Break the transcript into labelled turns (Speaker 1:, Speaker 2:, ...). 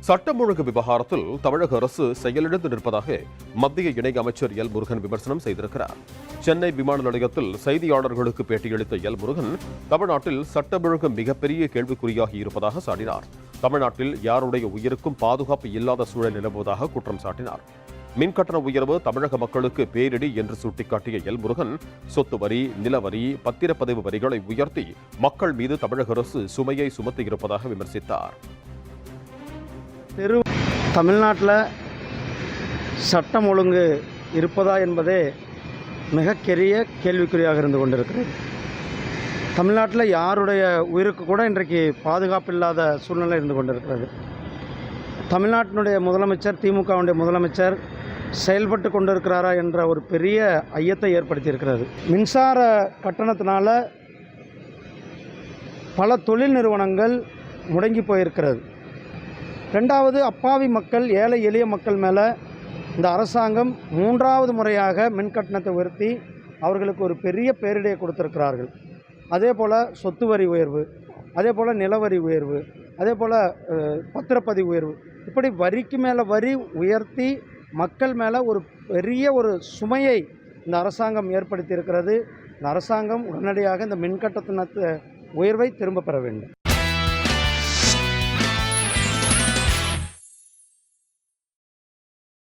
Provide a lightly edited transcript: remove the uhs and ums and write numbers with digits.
Speaker 1: சட்டம் ஒழுங்கு விவகாரத்தில் தமிழக அரசு செயலிழந்து நிற்பதாக மத்திய இணை அமைச்சர் எல் முருகன் விமர்சனம் செய்திருக்கிறார். சென்னை விமான நிலையத்தில் செய்தியாளர்களுக்கு பேட்டியளித்த எல் முருகன் தமிழ்நாட்டில் சட்டம் ஒழுங்கு மிகப்பெரிய கேள்விக்குறியாகி இருப்பதாக சாடினார். தமிழ்நாட்டில் யாருடைய உயிருக்கும் பாதுகாப்பு இல்லாத சூழல் நிலவுவதாக குற்றம் சாட்டினார். மின்கட்டண உயர்வு தமிழக மக்களுக்கு பேரிடி என்று சுட்டிக்காட்டிய எல் முருகன் சொத்து வரி, நிலவரி, பத்திரப்பதிவு வரிகளை உயர்த்தி மக்கள் மீது தமிழக அரசு சுமையை சுமத்தியிருப்பதாக விமர்சித்தார்.
Speaker 2: தமிழ்நாட்டில் சட்டம் ஒழுங்கு இருப்பதா என்பதே மிகப்பெரிய கேள்விக்குறியாக இருந்து கொண்டிருக்கிறது. தமிழ்நாட்டில் யாருடைய உயிருக்கு கூட இன்றைக்கு பாதுகாப்பு இல்லாத சூழ்நிலை இருந்து கொண்டிருக்கிறது. தமிழ்நாட்டினுடைய முதலமைச்சர், திமுகவுடைய முதலமைச்சர் செயல்பட்டு கொண்டிருக்கிறாரா என்ற ஒரு பெரிய ஐயத்தை ஏற்படுத்தியிருக்கிறது. மின்சார கட்டணத்தினால பல தொழில் நிறுவனங்கள் முடங்கி போயிருக்கிறது. ரெண்டாவது, அப்பாவி மக்கள், ஏழை எளிய மக்கள் மேலே இந்த அரசாங்கம் மூன்றாவது முறையாக மின்கட்டணத்தை உயர்த்தி அவர்களுக்கு ஒரு பெரிய பேரிடையை கொடுத்திருக்கிறார்கள். அதே போல் சொத்து வரி உயர்வு, அதே போல் நிலவரி உயர்வு, அதே போல் பத்திரப்பதிவு உயர்வு, இப்படி வரிக்கு மேலே வரி உயர்த்தி மக்கள் மேலே ஒரு பெரிய ஒரு சுமையை இந்த அரசாங்கம் ஏற்படுத்தி இருக்கிறது. இந்த அரசாங்கம் உடனடியாக இந்த மின்கட்டண உயர்வை திரும்ப பெற வேண்டும்.